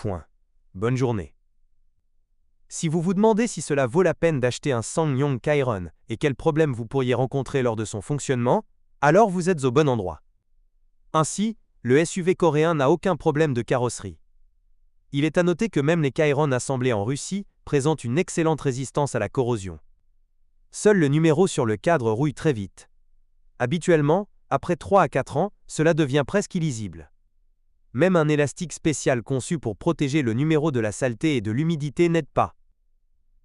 point. Bonne journée. Si vous vous demandez si cela vaut la peine d'acheter un SsangYong Kairon et quels problèmes vous pourriez rencontrer lors de son fonctionnement, alors vous êtes au bon endroit. Ainsi, le SUV coréen n'a aucun problème de carrosserie. Il est à noter que même les Kairon assemblés en Russie présentent une excellente résistance à la corrosion. Seul le numéro sur le cadre rouille très vite. Habituellement, après 3 à 4 ans, cela devient presque illisible. Même un élastique spécial conçu pour protéger le numéro de la saleté et de l'humidité n'aide pas.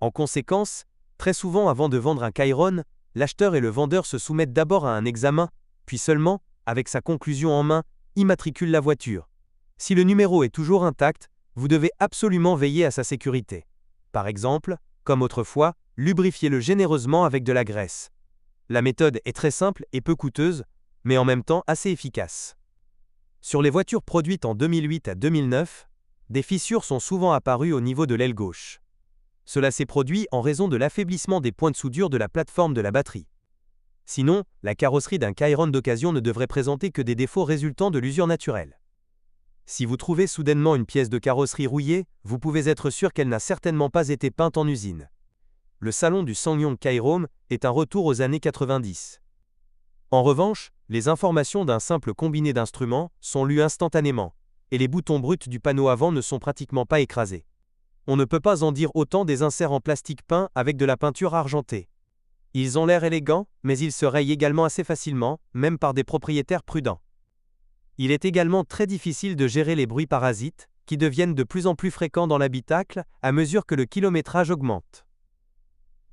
En conséquence, très souvent avant de vendre un Kairon, l'acheteur et le vendeur se soumettent d'abord à un examen, puis seulement, avec sa conclusion en main, immatriculent la voiture. Si le numéro est toujours intact, vous devez absolument veiller à sa sécurité. Par exemple, comme autrefois, lubrifiez-le généreusement avec de la graisse. La méthode est très simple et peu coûteuse, mais en même temps assez efficace. Sur les voitures produites en 2008 à 2009, des fissures sont souvent apparues au niveau de l'aile gauche. Cela s'est produit en raison de l'affaiblissement des points de soudure de la plateforme de la batterie. Sinon, la carrosserie d'un Kairon d'occasion ne devrait présenter que des défauts résultant de l'usure naturelle. Si vous trouvez soudainement une pièce de carrosserie rouillée, vous pouvez être sûr qu'elle n'a certainement pas été peinte en usine. Le salon du SsangYong Kairon est un retour aux années 90. En revanche, les informations d'un simple combiné d'instruments sont lues instantanément, et les boutons bruts du panneau avant ne sont pratiquement pas écrasés. On ne peut pas en dire autant des inserts en plastique peint avec de la peinture argentée. Ils ont l'air élégants, mais ils se rayent également assez facilement, même par des propriétaires prudents. Il est également très difficile de gérer les bruits parasites, qui deviennent de plus en plus fréquents dans l'habitacle à mesure que le kilométrage augmente.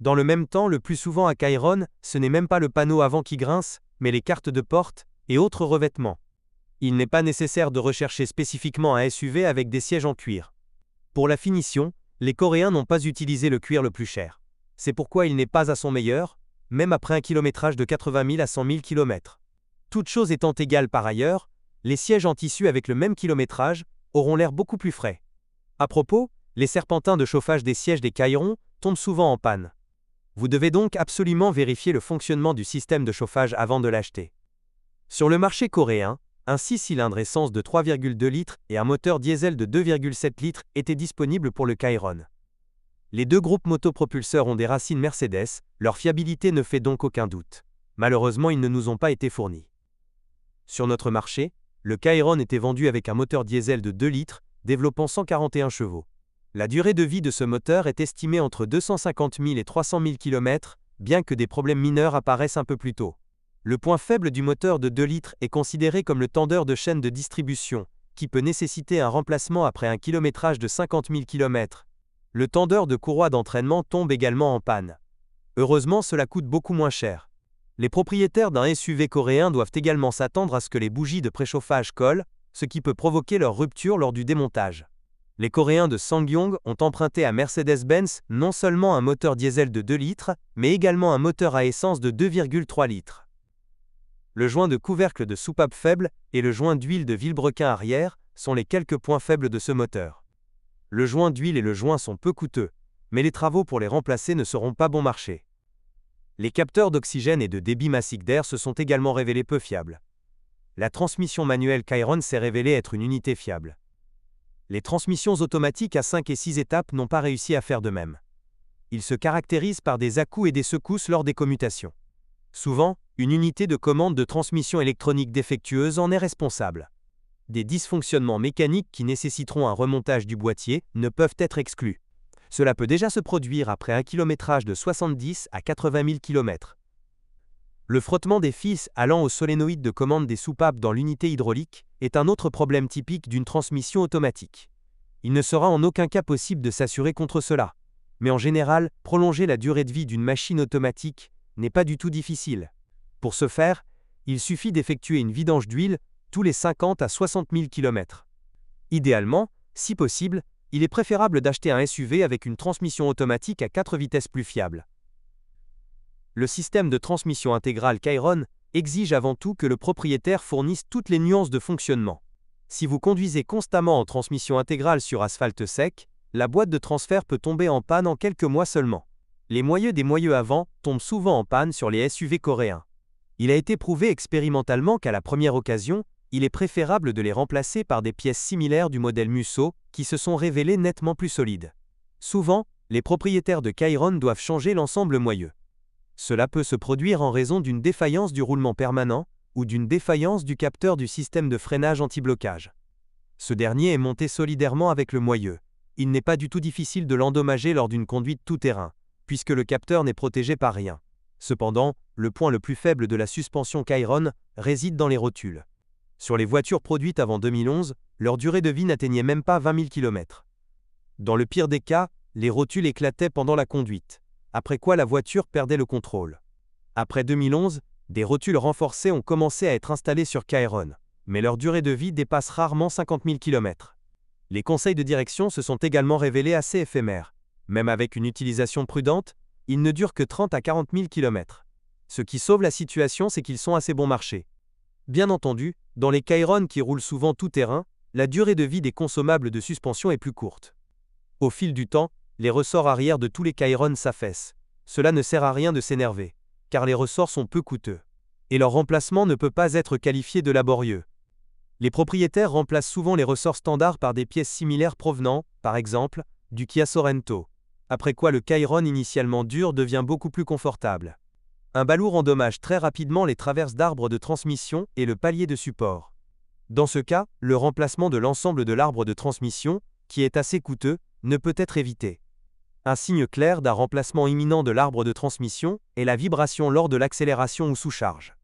Dans le même temps, le plus souvent à Kairon, ce n'est même pas le panneau avant qui grince, mais les cartes de porte et autres revêtements. Il n'est pas nécessaire de rechercher spécifiquement un SUV avec des sièges en cuir. Pour la finition, les Coréens n'ont pas utilisé le cuir le plus cher. C'est pourquoi il n'est pas à son meilleur, même après un kilométrage de 80 000 à 100 000 km. Toutes choses étant égales par ailleurs, les sièges en tissu avec le même kilométrage auront l'air beaucoup plus frais. À propos, les serpentins de chauffage des sièges des Kairon tombent souvent en panne. Vous devez donc absolument vérifier le fonctionnement du système de chauffage avant de l'acheter. Sur le marché coréen, un 6 cylindres essence de 3,2 litres et un moteur diesel de 2,7 litres étaient disponibles pour le Kairon. Les deux groupes motopropulseurs ont des racines Mercedes, leur fiabilité ne fait donc aucun doute. Malheureusement, ils ne nous ont pas été fournis. Sur notre marché, le Kairon était vendu avec un moteur diesel de 2 litres, développant 141 chevaux. La durée de vie de ce moteur est estimée entre 250 000 et 300 000 km, bien que des problèmes mineurs apparaissent un peu plus tôt. Le point faible du moteur de 2 litres est considéré comme le tendeur de chaîne de distribution, qui peut nécessiter un remplacement après un kilométrage de 50 000 km. Le tendeur de courroie d'entraînement tombe également en panne. Heureusement, cela coûte beaucoup moins cher. Les propriétaires d'un SUV coréen doivent également s'attendre à ce que les bougies de préchauffage collent, ce qui peut provoquer leur rupture lors du démontage. Les Coréens de SsangYong ont emprunté à Mercedes-Benz non seulement un moteur diesel de 2 litres, mais également un moteur à essence de 2,3 litres. Le joint de couvercle de soupape faible et le joint d'huile de vilebrequin arrière sont les quelques points faibles de ce moteur. Le joint d'huile et le joint sont peu coûteux, mais les travaux pour les remplacer ne seront pas bon marché. Les capteurs d'oxygène et de débit massique d'air se sont également révélés peu fiables. La transmission manuelle Kairon s'est révélée être une unité fiable. Les transmissions automatiques à 5 et 6 étapes n'ont pas réussi à faire de même. Ils se caractérisent par des à-coups et des secousses lors des commutations. Souvent, une unité de commande de transmission électronique défectueuse en est responsable. Des dysfonctionnements mécaniques qui nécessiteront un remontage du boîtier ne peuvent être exclus. Cela peut déjà se produire après un kilométrage de 70 à 80 000 km. Le frottement des fils allant au solénoïde de commande des soupapes dans l'unité hydraulique est un autre problème typique d'une transmission automatique. Il ne sera en aucun cas possible de s'assurer contre cela. Mais en général, prolonger la durée de vie d'une machine automatique n'est pas du tout difficile. Pour ce faire, il suffit d'effectuer une vidange d'huile tous les 50 à 60 000 km. Idéalement, si possible, il est préférable d'acheter un SUV avec une transmission automatique à 4 vitesses plus fiable. Le système de transmission intégrale Kairon exige avant tout que le propriétaire fournisse toutes les nuances de fonctionnement. Si vous conduisez constamment en transmission intégrale sur asphalte sec, la boîte de transfert peut tomber en panne en quelques mois seulement. Les moyeux des moyeux avant tombent souvent en panne sur les SUV coréens. Il a été prouvé expérimentalement qu'à la première occasion, il est préférable de les remplacer par des pièces similaires du modèle Musso, qui se sont révélées nettement plus solides. Souvent, les propriétaires de Chiron doivent changer l'ensemble moyeu. Cela peut se produire en raison d'une défaillance du roulement permanent ou d'une défaillance du capteur du système de freinage anti-blocage. Ce dernier est monté solidairement avec le moyeu. Il n'est pas du tout difficile de l'endommager lors d'une conduite tout-terrain, puisque le capteur n'est protégé par rien. Cependant, le point le plus faible de la suspension Chiron réside dans les rotules. Sur les voitures produites avant 2011, leur durée de vie n'atteignait même pas 20 000 km. Dans le pire des cas, les rotules éclataient pendant la conduite, après quoi la voiture perdait le contrôle. Après 2011, des rotules renforcées ont commencé à être installées sur Chiron, mais leur durée de vie dépasse rarement 50 000 km. Les conseils de direction se sont également révélés assez éphémères. Même avec une utilisation prudente, ils ne durent que 30 à 40 000 km. Ce qui sauve la situation, c'est qu'ils sont assez bon marché. Bien entendu, dans les Chiron qui roulent souvent tout-terrain, la durée de vie des consommables de suspension est plus courte. Au fil du temps, les ressorts arrière de tous les Chiron s'affaissent. Cela ne sert à rien de s'énerver, car les ressorts sont peu coûteux. Et leur remplacement ne peut pas être qualifié de laborieux. Les propriétaires remplacent souvent les ressorts standards par des pièces similaires provenant, par exemple, du Kia Sorento. Après quoi le Chiron initialement dur devient beaucoup plus confortable. Un balourd endommage très rapidement les traverses d'arbres de transmission et le palier de support. Dans ce cas, le remplacement de l'ensemble de l'arbre de transmission, qui est assez coûteux, ne peut être évité. Un signe clair d'un remplacement imminent de l'arbre de transmission est la vibration lors de l'accélération ou sous charge.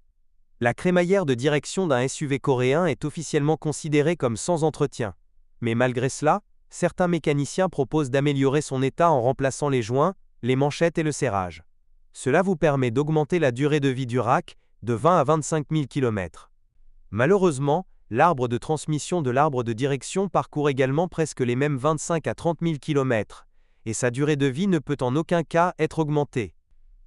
La crémaillère de direction d'un SUV coréen est officiellement considérée comme sans entretien. Mais malgré cela, certains mécaniciens proposent d'améliorer son état en remplaçant les joints, les manchettes et le serrage. Cela vous permet d'augmenter la durée de vie du rack de 20 à 25 000 km. Malheureusement, l'arbre de transmission de l'arbre de direction parcourt également presque les mêmes 25 à 30 000 km, et sa durée de vie ne peut en aucun cas être augmentée.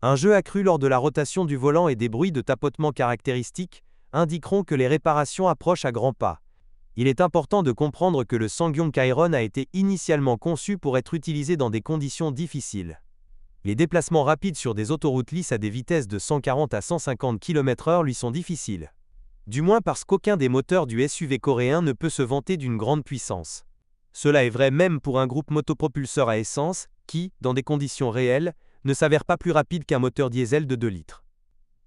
Un jeu accru lors de la rotation du volant et des bruits de tapotement caractéristiques indiqueront que les réparations approchent à grands pas. Il est important de comprendre que le SsangYong Chiron a été initialement conçu pour être utilisé dans des conditions difficiles. Les déplacements rapides sur des autoroutes lisses à des vitesses de 140 à 150 km/h lui sont difficiles. Du moins parce qu'aucun des moteurs du SUV coréen ne peut se vanter d'une grande puissance. Cela est vrai même pour un groupe motopropulseur à essence qui, dans des conditions réelles, ne s'avère pas plus rapide qu'un moteur diesel de 2 litres.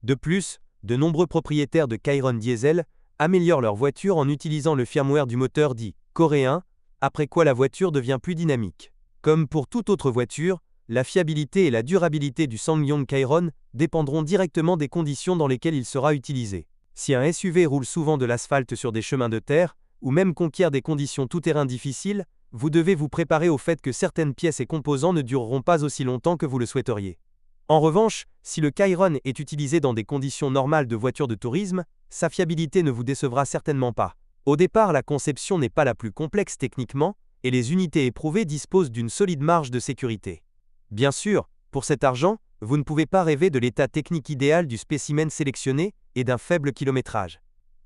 De plus, de nombreux propriétaires de Chiron diesel améliorent leur voiture en utilisant le firmware du moteur dit coréen, après quoi la voiture devient plus dynamique. Comme pour toute autre voiture, la fiabilité et la durabilité du SsangYong Chiron dépendront directement des conditions dans lesquelles il sera utilisé. Si un SUV roule souvent de l'asphalte sur des chemins de terre, ou même conquiert des conditions tout-terrain difficiles, vous devez vous préparer au fait que certaines pièces et composants ne dureront pas aussi longtemps que vous le souhaiteriez. En revanche, si le Chiron est utilisé dans des conditions normales de voiture de tourisme, sa fiabilité ne vous décevra certainement pas. Au départ, la conception n'est pas la plus complexe techniquement, et les unités éprouvées disposent d'une solide marge de sécurité. Bien sûr, pour cet argent, vous ne pouvez pas rêver de l'état technique idéal du spécimen sélectionné et d'un faible kilométrage.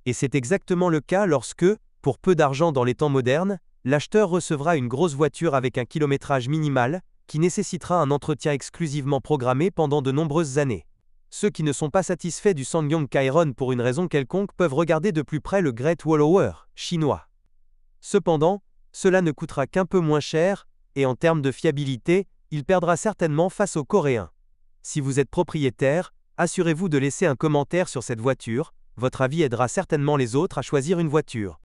Et c'est exactement le cas lorsque, pour peu d'argent dans les temps modernes, l'acheteur recevra une grosse voiture avec un kilométrage minimal, qui nécessitera un entretien exclusivement programmé pendant de nombreuses années. Ceux qui ne sont pas satisfaits du SsangYong Chiron pour une raison quelconque peuvent regarder de plus près le Great Wall Hour, chinois. Cependant, cela ne coûtera qu'un peu moins cher, et en termes de fiabilité, il perdra certainement face aux Coréens. Si vous êtes propriétaire, assurez-vous de laisser un commentaire sur cette voiture, votre avis aidera certainement les autres à choisir une voiture.